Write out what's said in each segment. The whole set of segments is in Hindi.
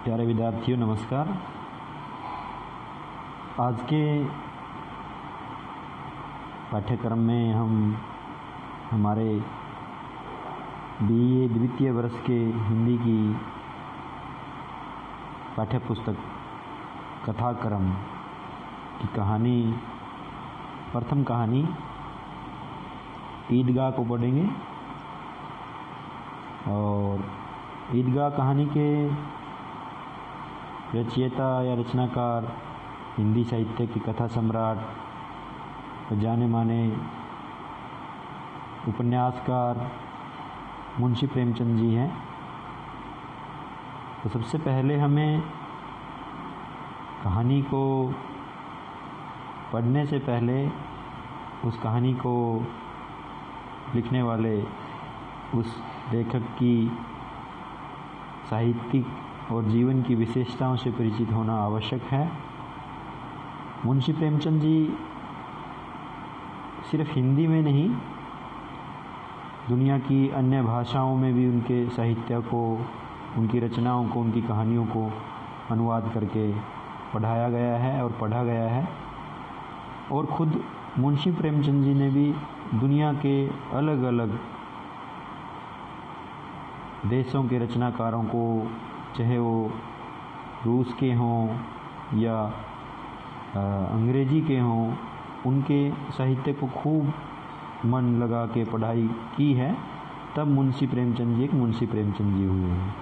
प्यारे विद्यार्थियों नमस्कार। आज के पाठ्यक्रम में हम हमारे बीए द्वितीय वर्ष के हिंदी की पाठ्यपुस्तक कथाक्रम की कहानी प्रथम कहानी ईदगाह को पढ़ेंगे। और ईदगाह कहानी के रचयिता या रचनाकार हिंदी साहित्य की कथा सम्राट जाने माने उपन्यासकार मुंशी प्रेमचंद जी हैं। तो सबसे पहले हमें कहानी को पढ़ने से पहले उस कहानी को लिखने वाले उस लेखक की साहित्यिक और जीवन की विशेषताओं से परिचित होना आवश्यक है। मुंशी प्रेमचंद जी सिर्फ हिंदी में नहीं, दुनिया की अन्य भाषाओं में भी उनके साहित्य को, उनकी रचनाओं को, उनकी कहानियों को अनुवाद करके पढ़ाया गया है और पढ़ा गया है। और ख़ुद मुंशी प्रेमचंद जी ने भी दुनिया के अलग अलग देशों के रचनाकारों को, चाहे वो रूस के हों या अंग्रेजी के हों, उनके साहित्य को खूब मन लगा के पढ़ाई की है। तब मुंशी प्रेमचंद जी एक मुंशी प्रेमचंद जी हुए हैं।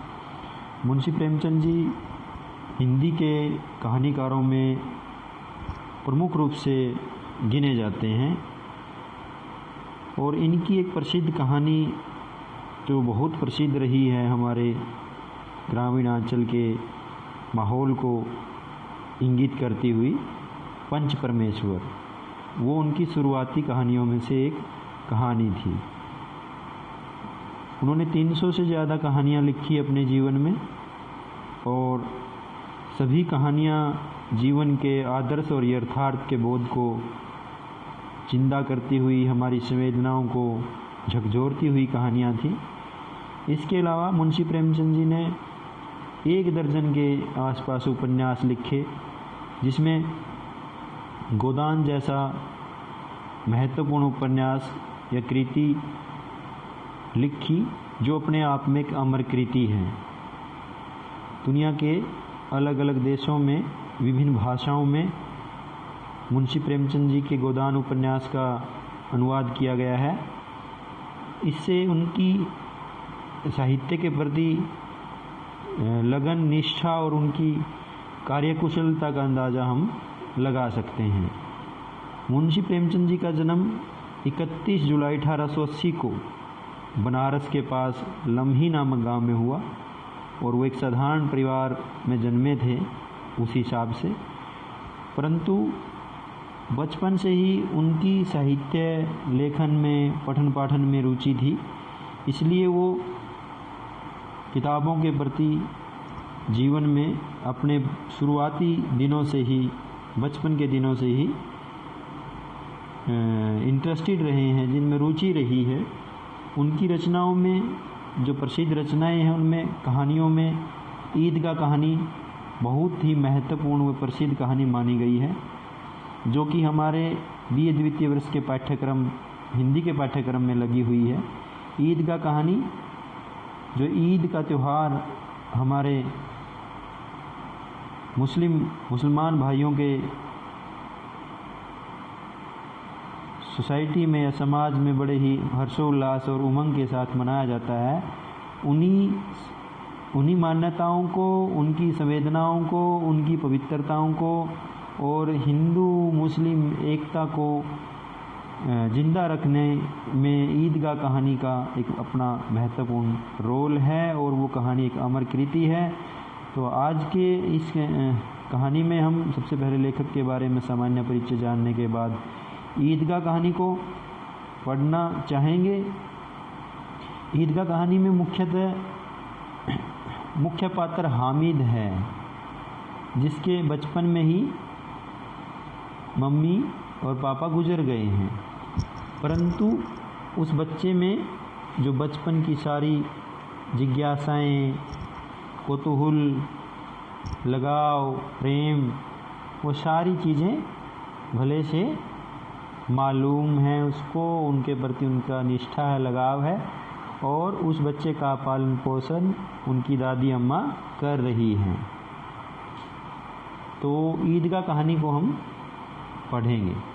मुंशी प्रेमचंद जी हिंदी के कहानीकारों में प्रमुख रूप से गिने जाते हैं। और इनकी एक प्रसिद्ध कहानी जो बहुत प्रसिद्ध रही है हमारे ग्रामीण अंचल के माहौल को इंगित करती हुई, पंच परमेश्वर, वो उनकी शुरुआती कहानियों में से एक कहानी थी। उन्होंने 300 से ज़्यादा कहानियाँ लिखी अपने जीवन में, और सभी कहानियाँ जीवन के आदर्श और यथार्थ के बोध को जिंदा करती हुई, हमारी संवेदनाओं को झकझोरती हुई कहानियाँ थी। इसके अलावा मुंशी प्रेमचंद जी ने 1 दर्जन के आसपास उपन्यास लिखे, जिसमें गोदान जैसा महत्वपूर्ण उपन्यास या कृति लिखी, जो अपने आप में एक अमर कृति है। दुनिया के अलग अलग देशों में विभिन्न भाषाओं में मुंशी प्रेमचंद जी के गोदान उपन्यास का अनुवाद किया गया है। इससे उनकी साहित्य के प्रति लगन, निष्ठा और उनकी कार्यकुशलता का अंदाज़ा हम लगा सकते हैं। मुंशी प्रेमचंद जी का जन्म 31 जुलाई 1880 को बनारस के पास लम्ही नामक गांव में हुआ, और वो एक साधारण परिवार में जन्मे थे उस हिसाब से। परंतु बचपन से ही उनकी साहित्य लेखन में, पठन पाठन में रुचि थी, इसलिए वो किताबों के प्रति जीवन में अपने शुरुआती दिनों से ही, बचपन के दिनों से ही इंटरेस्टेड रहे हैं, जिनमें रुचि रही है। उनकी रचनाओं में जो प्रसिद्ध रचनाएं हैं, उनमें कहानियों में ईदगाह कहानी बहुत ही महत्वपूर्ण व प्रसिद्ध कहानी मानी गई है, जो कि हमारे बीए द्वितीय वर्ष के पाठ्यक्रम, हिंदी के पाठ्यक्रम में लगी हुई है। ईदगाह कहानी, जो ईद का त्यौहार हमारे मुसलमान भाइयों के सोसाइटी में या समाज में बड़े ही हर्षोल्लास और उमंग के साथ मनाया जाता है, उन्हीं मान्यताओं को, उनकी संवेदनाओं को, उनकी पवित्रताओं को और हिंदू मुस्लिम एकता को जिंदा रखने में ईदगाह कहानी का एक अपना महत्वपूर्ण रोल है, और वो कहानी एक अमर कृति है। तो आज के इस कहानी में हम सबसे पहले लेखक के बारे में सामान्य परिचय जानने के बाद ईदगाह कहानी को पढ़ना चाहेंगे। ईदगाह कहानी में मुख्य पात्र हामिद है, जिसके बचपन में ही मम्मी और पापा गुजर गए हैं, परंतु उस बच्चे में जो बचपन की सारी जिज्ञासाएं, कौतूहल लगाव, प्रेम, वो सारी चीज़ें भले से मालूम है उसको, उनके प्रति उनका निष्ठा है, लगाव है, और उस बच्चे का पालन पोषण उनकी दादी अम्मा कर रही हैं। तो ईदगाह कहानी को हम पढ़ेंगे।